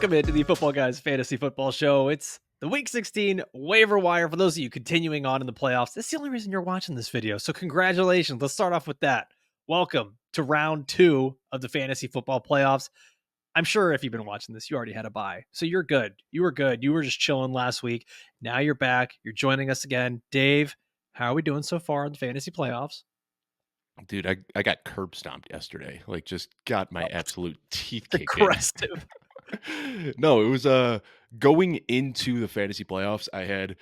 Welcome into the Football Guys Fantasy Football Show. It's the Week 16 waiver wire for those of you continuing on in the playoffs. That's the only reason you're watching this video, so congratulations. Let's start off with that. Welcome to round 2 of the fantasy football playoffs. I'm sure if you've been watching this, you already had a bye, so you're good. You were good. You were just chilling last week. Now you're back. You're joining us again. Dave, how are we doing so far in the fantasy playoffs? Dude, I got curb stomped yesterday. Like, just got my absolute teeth kicked in. Aggressive. No, it was going into the fantasy playoffs. I had,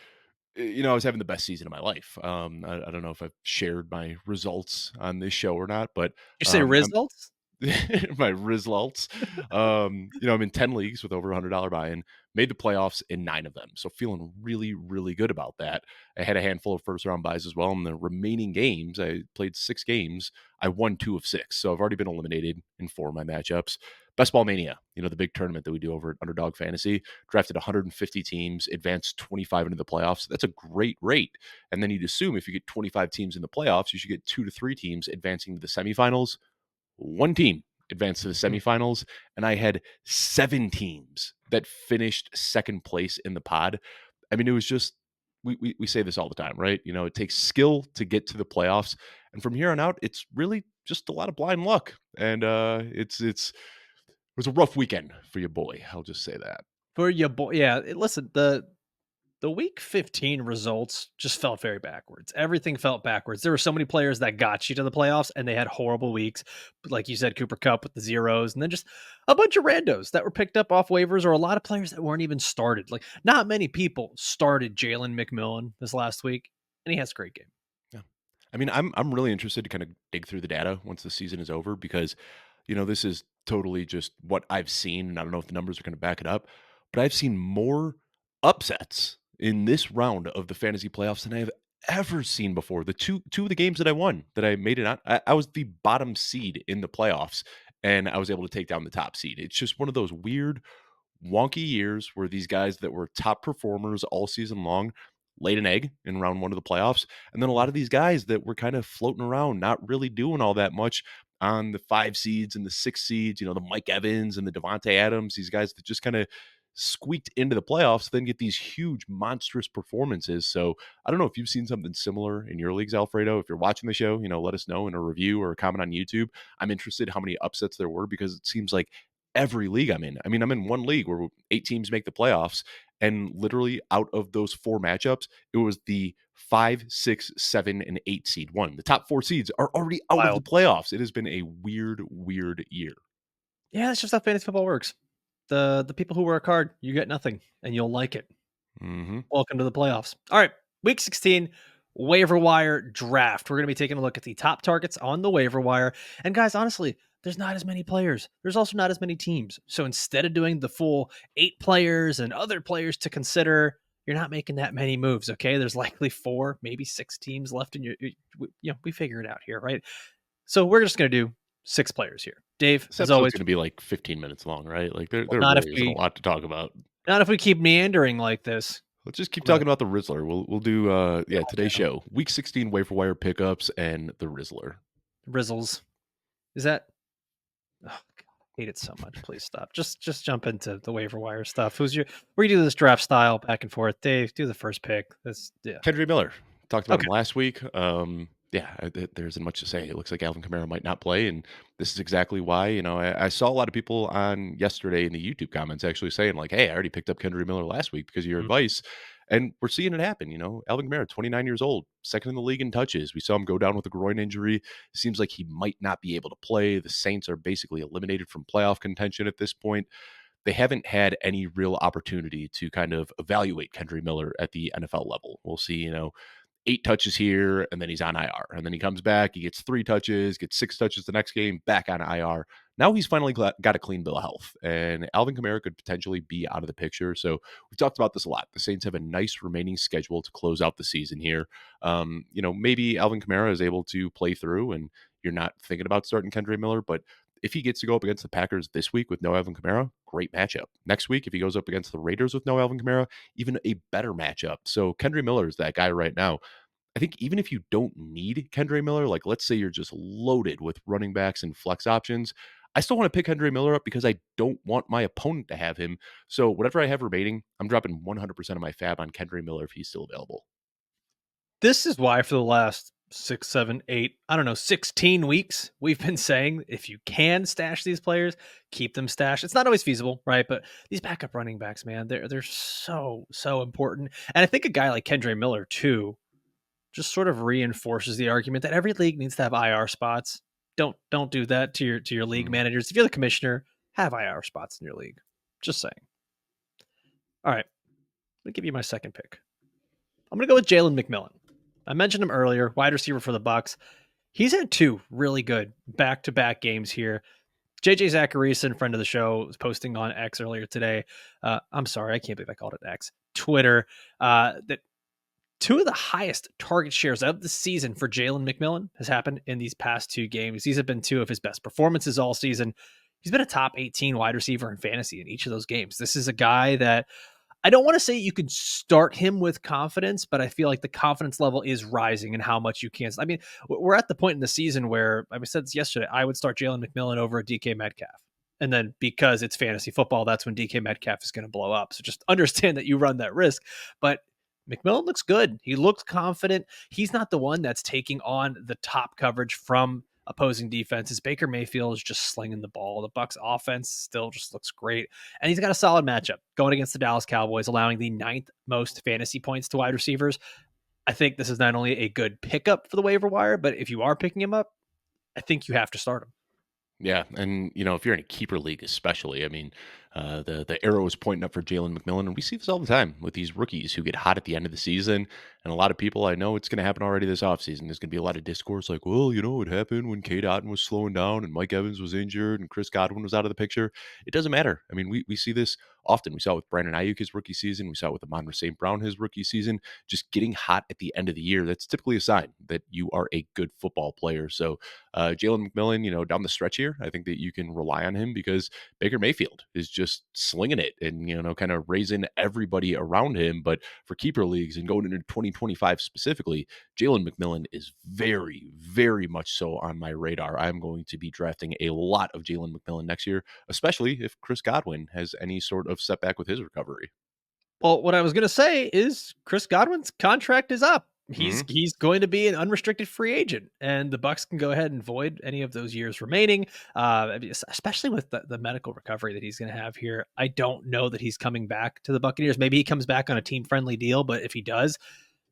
I was having the best season of my life. I don't know if I've shared my results on this show or not, but You say I'm results? my results. I'm in 10 leagues with over $100 buy-in, made the playoffs in 9 of them. So feeling really, really good about that. I had a handful of first round buys as well. In the remaining games, I played 6 games. I won 2 of 6. So I've already been eliminated in 4 of my matchups. Best Ball Mania, the big tournament that we do over at Underdog Fantasy, drafted 150 teams, advanced 25 into the playoffs. That's a great rate. And then you'd assume if you get 25 teams in the playoffs, you should get 2 to 3 teams advancing to the semifinals. 1 team advanced to the semifinals, and I had 7 teams that finished second place in the pod. I mean, it was just we say this all the time, right? It takes skill to get to the playoffs, and from here on out, it's really just a lot of blind luck. And it was a rough weekend for your boy. I'll just say that. For your boy, yeah. Listen, the week 15 results just felt very backwards. Everything felt backwards. There were so many players that got you to the playoffs and they had horrible weeks. But like you said, Cooper Kupp with the zeros, and then just a bunch of randos that were picked up off waivers, or a lot of players that weren't even started. Like, not many people started Jalen McMillan this last week, and he has a great game. Yeah. I mean, I'm really interested to kind of dig through the data once the season is over because, this is totally just what I've seen, and I don't know if the numbers are going to back it up, but I've seen more upsets in this round of the fantasy playoffs than I've ever seen before. The two of the games that I won, that I made it on, I was the bottom seed in the playoffs, and I was able to take down the top seed. It's just one of those weird, wonky years where these guys that were top performers all season long laid an egg in round 1 of the playoffs. And then a lot of these guys that were kind of floating around, not really doing all that much on the 5 seeds and the 6 seeds, the Mike Evans and the Devontae Adams, these guys that just kind of squeaked into the playoffs, then get these huge, monstrous performances. So I don't know if you've seen something similar in your leagues, Alfredo. If you're watching the show, let us know in a review or a comment on YouTube. I'm interested how many upsets there were because it seems like every league I'm in. I mean, I'm in one league where 8 teams make the playoffs, and literally out of those 4 matchups, it was the 5, 6, 7, and 8 seed won. The top 4 seeds are already out of the Wild. playoffs. It has been a weird, weird year. Yeah, that's just how fantasy football works. The people who work hard, you get nothing, and you'll like it. Mm-hmm. Welcome to the playoffs. All right, week 16 waiver wire draft. We're going to be taking a look at the top targets on the waiver wire. And guys, honestly, there's not as many players. There's also not as many teams. So instead of doing the full 8 players and other players to consider, you're not making that many moves, okay? There's likely 4, maybe 6 teams left in we figure it out here, right? So we're just going to do 6 players here. Dave, This as episode's always, going to be like 15 minutes long, right? Like there not if really isn't a we lot to talk about. not if we keep meandering like this. Let's just keep I'm gonna talking about the Rizzler. We'll do today's show, week 16 waiver wire pickups and the Rizzler. Rizzles. Is that oh, God, I hate it so much. Please stop. Just jump into the waiver wire stuff. We're gonna do this draft style back and forth. Dave, do the first pick. Yeah. Kendre Miller, talked about Okay. him last week. There isn't much to say. It looks like Alvin Kamara might not play, and this is exactly why. I saw a lot of people on yesterday in the YouTube comments actually saying like, "Hey, I already picked up Kendre Miller last week because of your Mhm. advice," and we're seeing it happen. Alvin Kamara, 29 years old, second in the league in touches. We saw him go down with a groin injury. Seems like he might not be able to play. The Saints are basically eliminated from playoff contention at this point. They haven't had any real opportunity to kind of evaluate Kendre Miller at the NFL level. We'll see, 8 touches here, and then he's on IR. And then he comes back, he gets 3 touches, gets 6 touches the next game, back on IR. Now he's finally got a clean bill of health, and Alvin Kamara could potentially be out of the picture. So we've talked about this a lot. The Saints have a nice remaining schedule to close out the season here. Maybe Alvin Kamara is able to play through, and you're not thinking about starting Kendre Miller, but if he gets to go up against the Packers this week with no Alvin Kamara, great matchup. Next week, if he goes up against the Raiders with no Alvin Kamara, even a better matchup. So Kendre Miller is that guy right now. I think even if you don't need Kendre Miller, like let's say you're just loaded with running backs and flex options, I still want to pick Kendre Miller up because I don't want my opponent to have him. So whatever I have remaining, I'm dropping 100% of my fab on Kendre Miller if he's still available. This is why for the last 6, 7, 8, I don't know, 16 weeks, we've been saying if you can stash these players, keep them stashed. It's not always feasible, right? But these backup running backs, man, they're so important. And I think a guy like Kendre Miller too just sort of reinforces the argument that every league needs to have IR spots. Don't do that to your league Mhm. managers. If you're the commissioner, have IR spots in your league. Just saying. All right, let me give you my second pick. I'm gonna go with Jalen McMillan. I mentioned him earlier, wide receiver for the Bucks. He's had two really good back-to-back games here. JJ Zacharyson, friend of the show, was posting on X earlier today. I'm sorry, I can't believe I called it X. Twitter. That two of the highest target shares of the season for Jalen McMillan has happened in these past two games. These have been two of his best performances all season. He's been a top 18 wide receiver in fantasy in each of those games. This is a guy that I don't want to say you can start him with confidence, but I feel like the confidence level is rising in how much you can. I mean, we're at the point in the season where I said this yesterday. I would start Jalen McMillan over a DK Metcalf. And then because it's fantasy football, that's when DK Metcalf is going to blow up. So just understand that you run that risk. But McMillan looks good. He looks confident. He's not the one that's taking on the top coverage from opposing defenses. Baker Mayfield is just slinging the ball. The Bucks offense still just looks great. And he's got a solid matchup going against the Dallas Cowboys, allowing the ninth most fantasy points to wide receivers. I think this is not only a good pickup for the waiver wire, but if you are picking him up, I think you have to start him. Yeah, and if you're in a keeper league, especially, I mean, the arrow is pointing up for Jalen McMillan, and we see this all the time with these rookies who get hot at the end of the season. And a lot of people, I know it's going to happen already this offseason. There's going to be a lot of discourse like, well, it happened when Kate Otten was slowing down and Mike Evans was injured and Chris Godwin was out of the picture. It doesn't matter. I mean, we see this often. We saw it with Brandon Ayuk his rookie season. We saw it with Amon St. Brown his rookie season. Just getting hot at the end of the year, that's typically a sign that you are a good football player. So Jalen McMillan, down the stretch here, I think that you can rely on him because Baker Mayfield is just slinging it and, kind of raising everybody around him. But for keeper leagues and going into 2025 specifically, Jalen McMillan is very, very much so on my radar. I'm going to be drafting a lot of Jalen McMillan next year, especially if Chris Godwin has any sort of setback with his recovery. Well, what I was going to say is Chris Godwin's contract is up. He's Hmm. he's going to be an unrestricted free agent, and the Bucks can go ahead and void any of those years remaining. Especially with the medical recovery that he's going to have here. I don't know that he's coming back to the Buccaneers. Maybe he comes back on a team friendly deal, but if he does,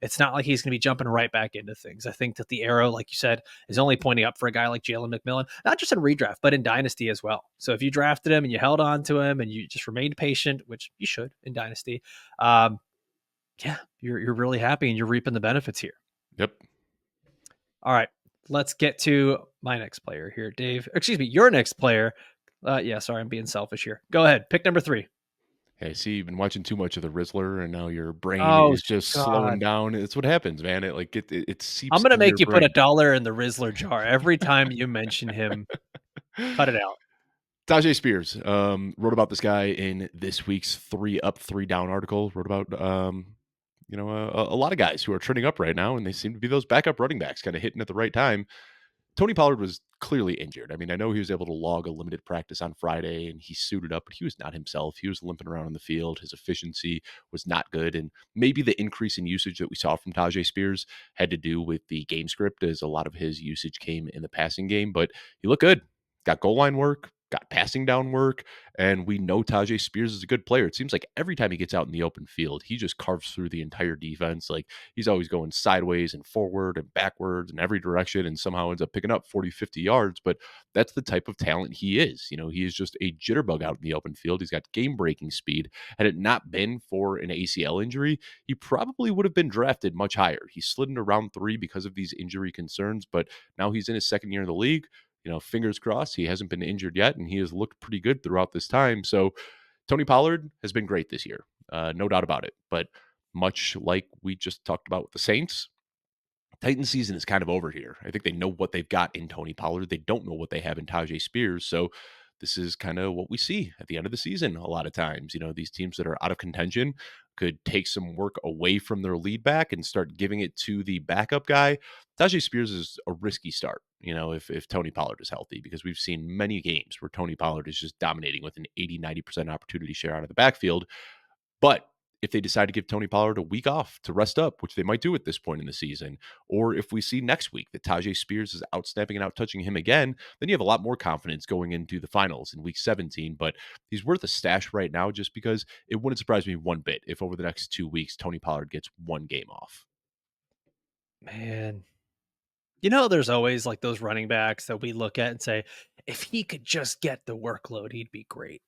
it's not like he's going to be jumping right back into things. I think that the arrow, like you said, is only pointing up for a guy like Jalen McMillan, not just in redraft, but in dynasty as well. So if you drafted him and you held on to him and you just remained patient, which you should in dynasty, um, yeah, you're really happy and you're reaping the benefits here. Yep. All right, let's get to my next player here, Dave. Excuse me, your next player. Yeah, sorry, I'm being selfish here. Go ahead, pick number 3. Hey, see, you've been watching too much of the Rizzler, and now your brain Oh is just slowing God, down. It's what happens, man. It I'm seeps gonna into make your you put a brain. dollar in the Rizzler jar every time you mention him. Cut it out. Tyjae Spears wrote about this guy in this week's 3 Up, 3 Down article. Wrote about a lot of guys who are trending up right now, and they seem to be those backup running backs, kind of hitting at the right time. Tony Pollard was clearly injured. I mean, I know he was able to log a limited practice on Friday and he suited up, but he was not himself. He was limping around on the field. His efficiency was not good. And maybe the increase in usage that we saw from Tyjae Spears had to do with the game script, as a lot of his usage came in the passing game, but he looked good. Got goal line work, got passing down work, and we know Tyjae Spears is a good player. It seems like every time he gets out in the open field, he just carves through the entire defense. Like he's always going sideways and forward and backwards in every direction and somehow ends up picking up 40, 50 yards. But that's the type of talent he is. He is just a jitterbug out in the open field. He's got game breaking speed. Had it not been for an ACL injury, he probably would have been drafted much higher. He slid into round 3 because of these injury concerns, but now he's in his second year in the league. Fingers crossed, he hasn't been injured yet, and he has looked pretty good throughout this time. So Tony Pollard has been great this year, no doubt about it. But much like we just talked about with the Saints, Titans season is kind of over here. I think they know what they've got in Tony Pollard. They don't know what they have in Tyjae Spears. So this is kind of what we see at the end of the season a lot of times. These teams that are out of contention could take some work away from their lead back and start giving it to the backup guy. Tyjae Spears is a risky start, if Tony Pollard is healthy, because we've seen many games where Tony Pollard is just dominating with an 80-90% opportunity share out of the backfield. But if they decide to give Tony Pollard a week off to rest up, which they might do at this point in the season, or if we see next week that Tyjae Spears is out snapping and out touching him again, then you have a lot more confidence going into the finals in week 17. But he's worth a stash right now just because it wouldn't surprise me one bit if over the next 2 weeks, Tony Pollard gets one game off. Man, there's always like those running backs that we look at and say, if he could just get the workload, he'd be great.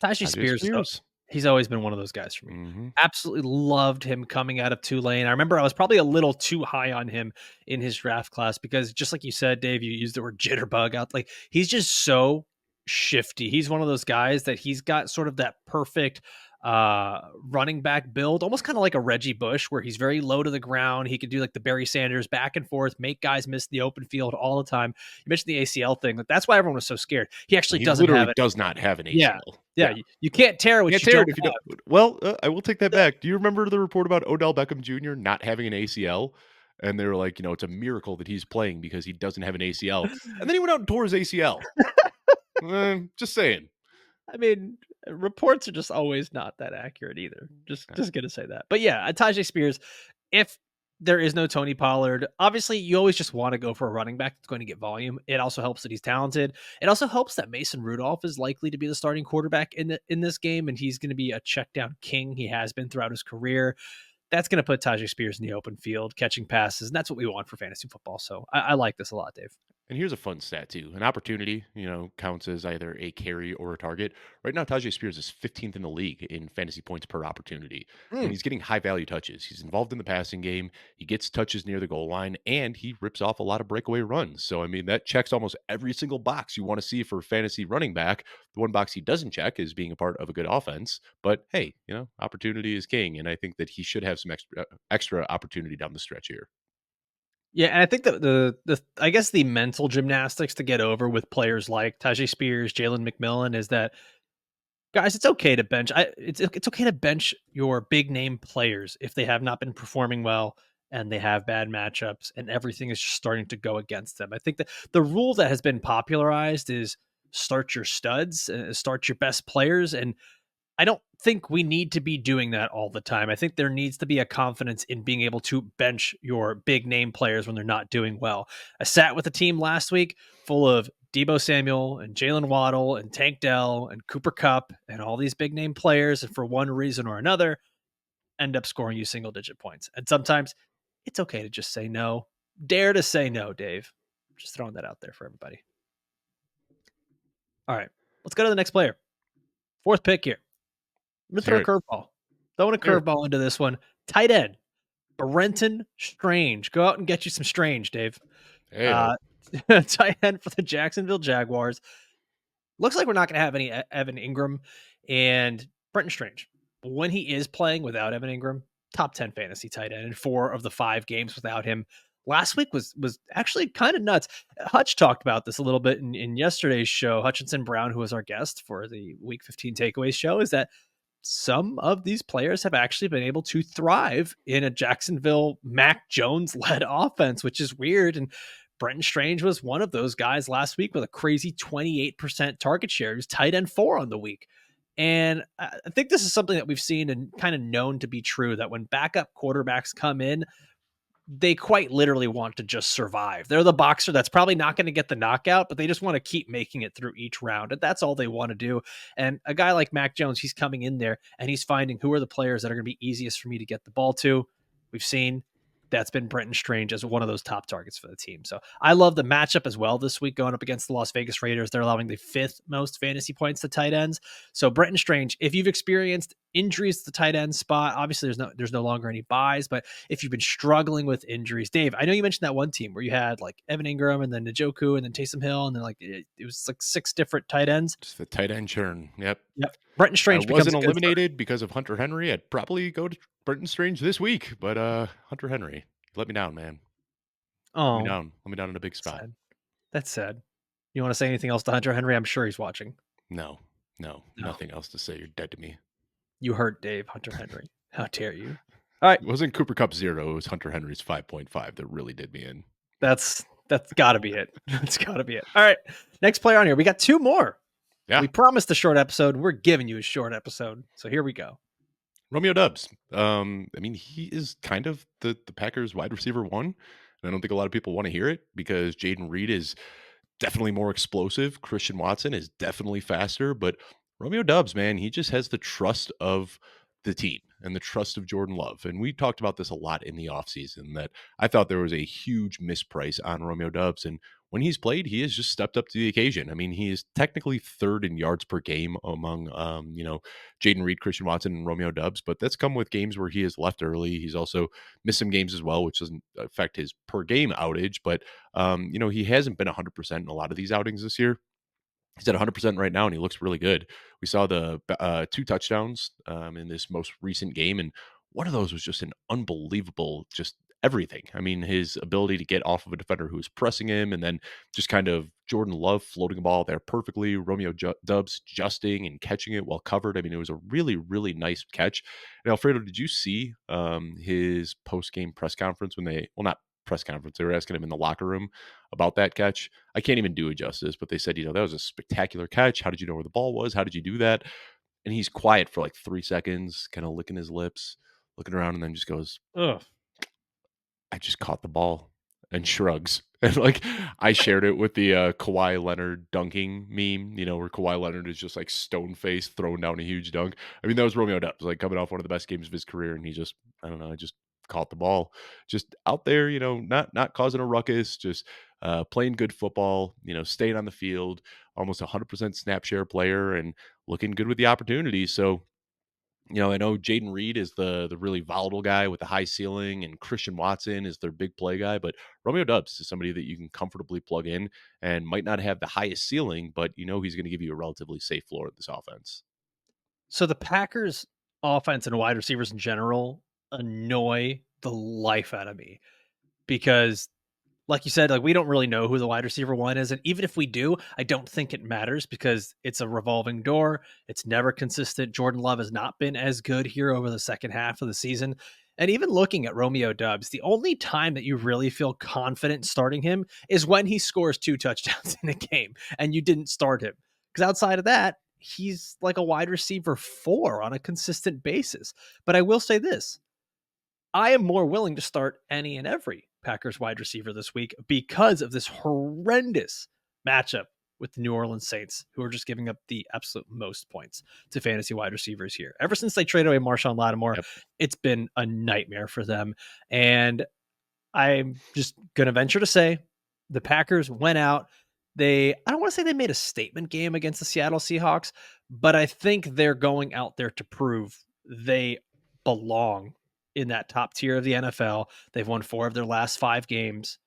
Tyjae Tyjae Spears, Spears. he's always been one of those guys for me. Hmm. Absolutely loved him coming out of Tulane. I remember I was probably a little too high on him in his draft class because just like you said, Dave, you used the word jitterbug out. Like he's just so shifty. He's one of those guys that he's got sort of that perfect running back build, almost kind of like a Reggie Bush, where he's very low to the ground. He could do like the Barry Sanders back and forth, make guys miss the open field all the time. You mentioned the ACL thing. Like, that's why everyone was so scared. He actually He doesn't literally have it. does not have an Yeah. ACL. Yeah. You can't tear what Can't you tear don't it if you have. don't. Well, I will take that back. Do you remember the report about Odell Beckham Jr. not having an ACL? And they were like, it's a miracle that he's playing because he doesn't have an ACL. And then he went out and tore his ACL. Just saying. I mean, reports are just always not that accurate either. Just Yeah. just gonna say that. But yeah, Tyjae Spears, if there is no Tony Pollard, obviously you always just want to go for a running back that's going to get volume. It also helps that he's talented. It also helps that Mason Rudolph is likely to be the starting quarterback in this game, and he's going to be a check down king. He has been throughout his career. That's going to put Tyjae Spears in the open field, catching passes, and that's what we want for fantasy football. So I like this a lot, Dave. And here's a fun stat too. An opportunity, counts as either a carry or a target. Right now, Tyjae Spears is 15th in the league in fantasy points per opportunity, and Mm. he's getting high value touches. He's involved in the passing game. He gets touches near the goal line, and he rips off a lot of breakaway runs. So, I mean, that checks almost every single box you want to see for fantasy running back. The one box he doesn't check is being a part of a good offense. But hey, opportunity is king, and I think that he should have some extra opportunity down the stretch here. Yeah, and I think that the I guess the mental gymnastics to get over with players like Tyjae Spears, Jalen McMillan is that guys, it's okay to bench. It's okay to bench your big name players if they have not been performing well and they have bad matchups and everything is just starting to go against them. I think that the rule that has been popularized is start your studs, start your best players, and I don't think we need to be doing that all the time. I think there needs to be a confidence in being able to bench your big name players when they're not doing well. I sat with a team last week full of Debo Samuel and Jalen Waddle and Tank Dell and Cooper Cup and all these big name players. And for one reason or another, end up scoring you single digit points. And sometimes it's okay to just say no. Dare to say no, Dave. Just throwing that out there for everybody. All right, let's go to the next player. Fourth pick here. I'm Let's gonna hear it. throw a curveball. Throwing a Hear it. curveball into this one. Tight end, Brenton Strange. Go out and get you some Strange, Dave. Heyo. Uh, tight end for the Jacksonville Jaguars. Looks like we're not going to have any Evan Ingram and Brenton Strange. When he is playing without Evan Ingram, top 10 fantasy tight end in 4 of the 5 games without him. Last week was actually kind of nuts. Hutch talked about this a little bit in yesterday's show. Hutchinson Brown, who was our guest for the Week 15 Takeaways show, is that some of these players have actually been able to thrive in a Jacksonville Mac Jones led offense, which is weird. And Brenton Strange was one of those guys last week with a crazy 28% target share. He was tight end 4 on the week. And I think this is something that we've seen and kind of known to be true, that when backup quarterbacks come in, they quite literally want to just survive. They're the boxer that's probably not going to get the knockout, but they just want to keep making it through each round. And that's all they want to do. And a guy like Mac Jones, he's coming in there and he's finding who are the players that are going to be easiest for me to get the ball to. We've seen that's been Brenton Strange as one of those top targets for the team. So I love the matchup as well this week going up against the Las Vegas Raiders. They're allowing the 5th most fantasy points to tight ends. So Brenton Strange, if you've experienced injuries to the tight end spot, obviously there's no longer any buys, but if you've been struggling with injuries, Dave, I know you mentioned that one team where you had like Evan Ingram and then Njoku and then Taysom Hill and then like it was like 6 different tight ends. Just the tight end churn. Yep. Yep. Brenton I Strange becomes wasn't a good starter. eliminated because of Hunter Henry. I'd probably go to Brenton Strange this week, but Hunter Henry, let me down, man. Let me Oh, down. Let me down in a big spot. sad. That's sad. You want to say anything else to Hunter Henry? I'm sure he's watching. No, no, No. nothing else to say. You're dead to me. You hurt Dave Hunter Henry. How dare you? All right. It wasn't Cooper Cup 0, it was Hunter Henry's 5.5 that really did me in. That's gotta be it. That's gotta be it. All right. Next player on here. We got two more. Yeah, We promised a short episode. We're giving you a short episode. So here we go. Romeo Doubs. I mean, he is kind of the Packers wide receiver one. And I don't think a lot of people want to hear it because Jaden Reed is definitely more explosive. Christian Watson is definitely faster, but Romeo Doubs, man, he just has the trust of the team and the trust of Jordan Love. And we talked about this a lot in the offseason that I thought there was a huge misprice on Romeo Doubs. And when he's played, he has just stepped up to the occasion. I mean, he is technically third in yards per game among, Jaden Reed, Christian Watson, and Romeo Doubs, but that's come with games where he has left early. He's also missed some games as well, which doesn't affect his per game outage, but he hasn't been 100% in a lot of these outings this year. He's at 100% right now, and he looks really good. We saw the two touchdowns in this most recent game, and one of those was just an unbelievable, just everything. I mean, his ability to get off of a defender who was pressing him, and then just kind of Jordan Love floating a ball there perfectly. Romeo Doubs adjusting and catching it while covered. I mean, it was a really, really nice catch. And Alfredo, did you see his post game press conference when well, not press conference, they were asking him in the locker room about that catch? I can't even do it justice, but they said, that was a spectacular catch. How did you know where the ball was? How did you do that? And he's quiet for like 3 seconds, kind of licking his lips, looking around, and then just goes, Ugh. I just caught the ball, and shrugs. And like I shared it with the Kawhi Leonard dunking meme, where Kawhi Leonard is just like stone faced throwing down a huge dunk. I mean, that was Romeo Doubs, like coming off one of the best games of his career, and he just, I don't know, I just caught the ball, just out there, not causing a ruckus, just playing good football, staying on the field, almost 100% snap share player, and looking good with the opportunity. So I know Jaden Reed is the really volatile guy with the high ceiling, and Christian Watson is their big play guy. But Romeo Doubs is somebody that you can comfortably plug in and might not have the highest ceiling, but he's going to give you a relatively safe floor of this offense. So the Packers offense and wide receivers in general annoy the life out of me because like you said, like we don't really know who the wide receiver one is. And even if we do, I don't think it matters because it's a revolving door. It's never consistent. Jordan Love has not been as good here over the second half of the season. And even looking at Romeo Doubs, the only time that you really feel confident starting him is when he scores 2 touchdowns in a game and you didn't start him. Because outside of that, he's like a wide receiver 4 on a consistent basis. But I will say this, I am more willing to start any and every Packers wide receiver this week because of this horrendous matchup with the New Orleans Saints, who are just giving up the absolute most points to fantasy wide receivers here. Ever since they traded away Marshawn Lattimore, Yep. it's been a nightmare for them. And I'm just going to venture to say the Packers went out. I don't want to say they made a statement game against the Seattle Seahawks, but I think they're going out there to prove they belong in that top tier of the NFL. They've won 4 of their last 5 games.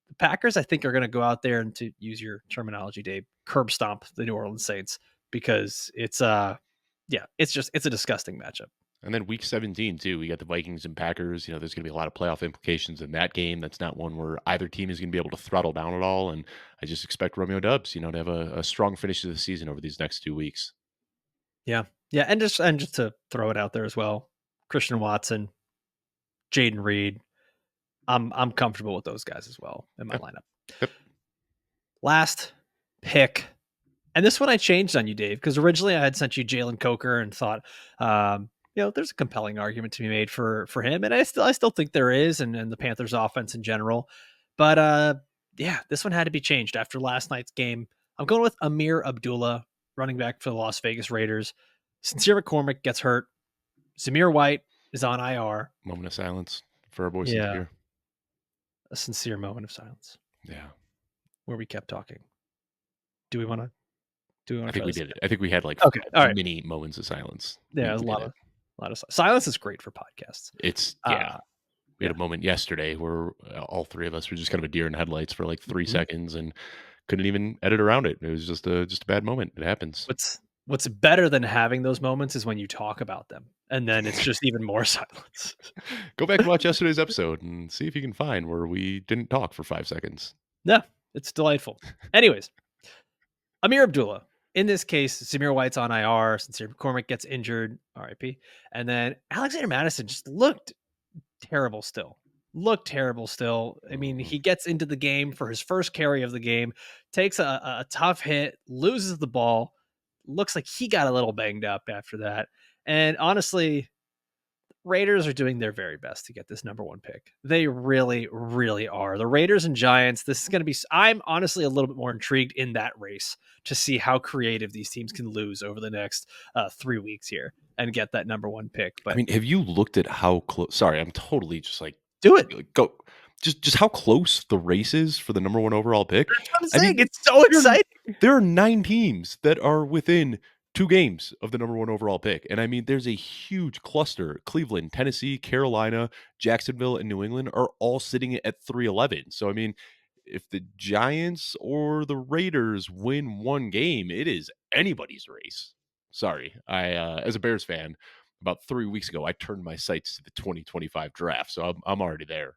The Packers, I think, are going to go out there and, to use your terminology, Dave, curb stomp the New Orleans Saints because it's a disgusting matchup. And then week 17, too, we got the Vikings and Packers. There's going to be a lot of playoff implications in that game. That's not one where either team is going to be able to throttle down at all. And I just expect Romeo Doubs, to have a strong finish to the season over these next 2 weeks. Yeah. Yeah. And just to throw it out there as well, Christian Watson, Jaden Reed, I'm comfortable with those guys as well in my lineup. Yep. Last pick. And this one I changed on you, Dave, because originally I had sent you Jalen Coker and thought, there's a compelling argument to be made for him. And I still think there is, and the Panthers offense in general. But this one had to be changed after last night's game. I'm going with Ameer Abdullah, running back for the Las Vegas Raiders. Sincere McCormick gets hurt. Zamir White is on IR. Moment of silence for our boy Sincere. A sincere moment of silence. Yeah. Where we kept talking. Do we want to? I think we did it. I think we had like mini moments of silence. Yeah, a lot of silence is great for podcasts. It's we had a moment yesterday where all 3 of us were just kind of a deer in headlights for like 3 seconds and couldn't even edit around it. It was just a bad moment. It happens. What's better than having those moments is when you talk about them, and then it's just even more silence. Go back and watch yesterday's episode and see if you can find where we didn't talk for 5 seconds. Yeah, it's delightful. Anyways, Ameer Abdullah, in this case, Zamir White's on IR since McCormick gets injured, RIP. And then Alexander Madison just looked terrible still. Looked terrible still. I mean, Mhm. he gets into the game for his first carry of the game, takes a tough hit, loses the ball. Looks like he got a little banged up after that. And honestly, Raiders are doing their very best to get this number one pick. They really, really are. The Raiders and Giants, this is going to be, I'm honestly a little bit more intrigued in that race to see how creative these teams can lose over the next 3 weeks here and get that number one pick. I But mean, have you looked at how close? Sorry, I'm totally just do it. go just how close the race is for the number 1 overall pick. That's what I'm I saying. mean, It's so there exciting. there are 9 teams that are within 2 games of the number 1 overall pick, and I mean, there's a huge cluster. Cleveland, Tennessee, Carolina, Jacksonville, and New England are all sitting at 3-11. So, I mean, if the Giants or the Raiders win 1 game, it is anybody's race. Sorry, as a Bears fan, about 3 weeks ago, I turned my sights to the 2025 draft, so I'm already there.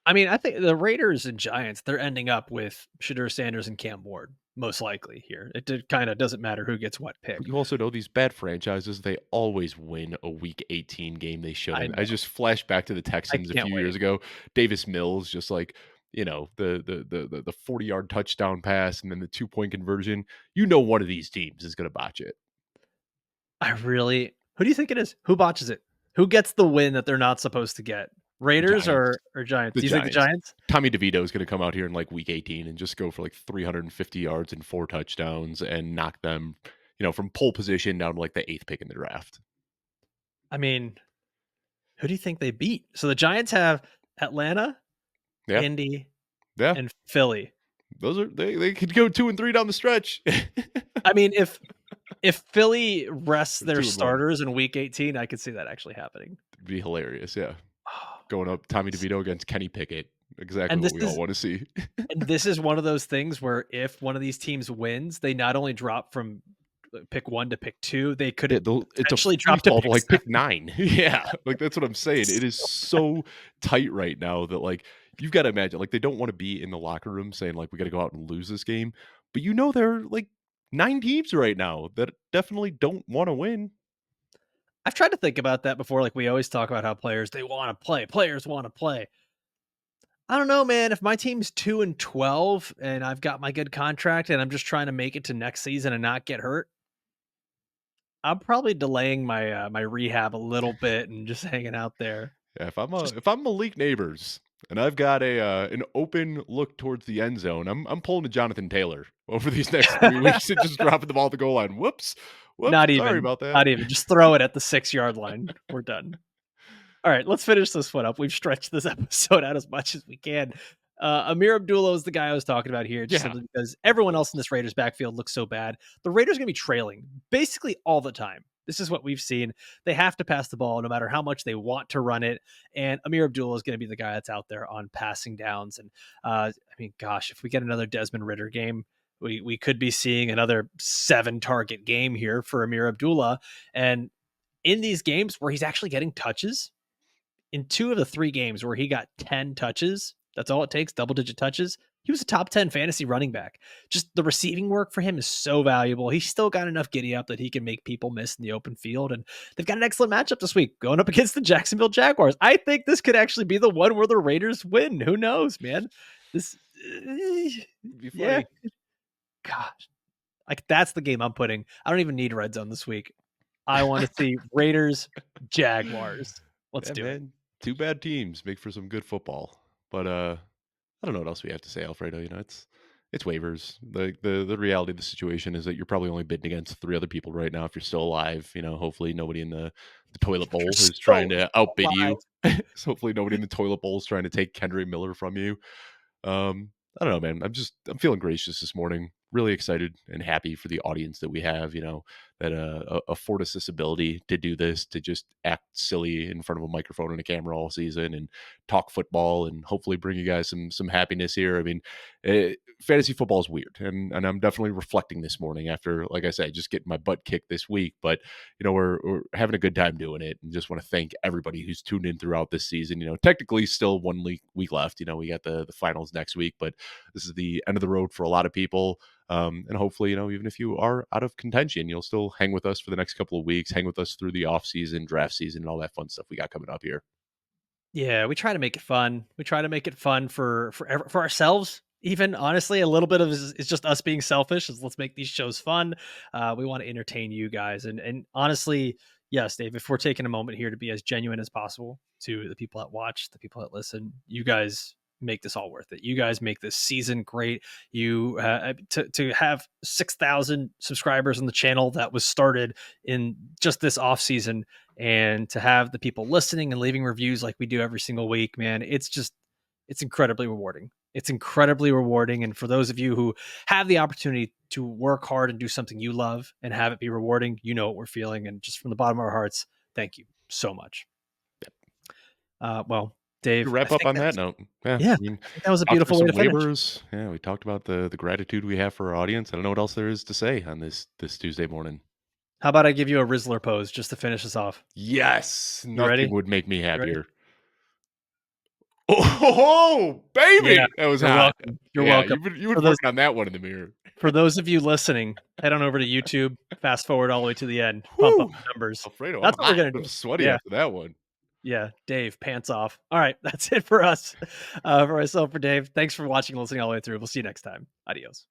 I mean, I think the Raiders and Giants, they're ending up with Shadur Sanders and Cam Ward, most likely here. It kind of doesn't matter who gets what But pick. you also know these bad franchises, they always win a week 18 game they I shouldn't. I know. just flashed back to the I Texans a can't few wait. years ago. Davis Mills just like, the 40-yard touchdown pass and then the 2-point conversion. You know one of these teams is gonna botch it. Who do you think it is? Who botches it? Who gets the win that they're not supposed to get? The Raiders Giants. or Giants? The Do you think the Giants. Giants? Tommy DeVito is gonna come out here in like week 18 and just go for like 350 yards and 4 touchdowns and knock them, from pole position down to like the 8th pick in the draft. I mean, who do you think they beat? So the Giants have Atlanta, Yeah. Indy, Yeah. and Philly. Those are they could go 2 and 3 down the stretch. I mean, if Philly rests Or their 2 and 1. starters in week 18, I could see that actually happening. It'd be hilarious, yeah. Oh, Going up Tommy s- DeVito against Kenny Pickett. Exactly and what this we all is wanna see. and this is one of those things where if one of these teams wins, they not only drop from pick 1 to pick 2, they Yeah, could they'll it's a potentially free drop to fall to, pick like, 7. pick 9. Yeah, like, that's what I'm saying. It is So so tight right now that, like, you've gotta imagine, like, they don't wanna be in the locker room saying, like, "We gotta go out and lose this game," but there are, like, 9 teams right now that definitely don't wanna win. I've tried to think about that before. Like we always talk about how they want to play, players want to play. I don't know, man. If my team's 2-12 and I've got my good contract and I'm just trying to make it to next season and not get hurt, I'm probably delaying my rehab a little bit and just hanging out there. Yeah, Just if I'm Malik Neighbors and I've got an open look towards the end zone, I'm pulling to Jonathan Taylor over these next 3 weeks and just dropping the ball at the goal line. Whoops. Whoops, not sorry even, about that. not even. Just throw it at the 6 yard line. We're done. All right, let's finish this one up. We've stretched this episode out as much as we can. Ameer Abdullah is the guy I was talking about here, just Yeah, simply because of everyone else in course. this Raiders backfield looks so bad. The Raiders are going to be trailing basically all the time. This is what we've seen. They have to pass the ball no matter how much they want to run it. And Ameer Abdullah is going to be the guy that's out there on passing downs. And I mean, gosh, if we get another Desmond Ritter game, we could be seeing another 7 target game here for Ameer Abdullah. And in these games where he's actually getting touches, in 2 of the 3 games where he got 10 touches, that's all it takes, double digit touches. He was a top 10 fantasy running back. Just the receiving work for him is so valuable. He's still got enough giddy up that he can make people miss in the open field. And they've got an excellent matchup this week going up against the Jacksonville Jaguars. I think this could actually be the one where the Raiders win. Who knows, man? This, It'd be yeah, funny. gosh, like that's the game I'm putting. I don't even need red zone this week. I want to see Raiders, Jaguars. Let's Yeah, do it. man. 2 bad teams make for some good football. But I don't know what else we have to say, Alfredo. It's waivers. The reality of the situation is that you're probably only bidding against 3 other people right now if you're still alive. Hopefully nobody in the toilet You're bowl is trying so to outbid alive. you. So hopefully nobody in the toilet bowl is trying to take Kendre Miller from you. I don't know, man. I'm feeling gracious this morning. Really excited and happy for the audience that we have, afford us this ability to do this, to just act silly in front of a microphone and a camera all season and talk football and hopefully bring you guys some happiness here. I mean, fantasy football is weird, and I'm definitely reflecting this morning after, like I said, just getting my butt kicked this week. But we're having a good time doing it, and just want to thank everybody who's tuned in throughout this season. Technically still one week left. We got the finals next week, but this is the end of the road for a lot of people. And hopefully, even if you are out of contention, you'll still hang with us for the next couple of weeks, hang with us through the off season, draft season, and all that fun stuff we got coming up here. Yeah, we try to make it fun. We try to make it fun for ourselves. Even honestly, a little bit of is just us being selfish. Is let's make these shows fun. We want to entertain you guys, and honestly, yes, Dave. If we're taking a moment here to be as genuine as possible to the people that watch, the people that listen, you guys make this all worth it. You guys make this season great. You to have 6,000 subscribers on the channel that was started in just this off season, and to have the people listening and leaving reviews like we do every single week, man, it's incredibly rewarding. It's incredibly rewarding. And for those of you who have the opportunity to work hard and do something you love and have it be rewarding, you know what we're feeling. And just from the bottom of our hearts, thank you so much. Well, Dave, To wrap up on that note, yeah, yeah, I mean, I think that was a talked beautiful through way some to finish. waivers. Yeah, we talked about the gratitude we have for our audience. I don't know what else there is to say on this Tuesday morning. How about I give you a Rizzler pose just to finish us off? Yes, You ready? nothing would make me You ready? happier. Oh, Yeah, baby, that was you're hot. welcome. You're Yeah, welcome. you've For been those working on that one in the mirror. for those of you listening, head on over to YouTube, fast forward all the way to the end, pump up Whew, the numbers. Alfredo, I'm That's what we're hot. gonna I'm do. sweaty Yeah, after that one. yeah. Dave, pants off. All right, that's it for us. For myself, for Dave. Thanks for watching and listening all the way through. We'll see you next time. Adios.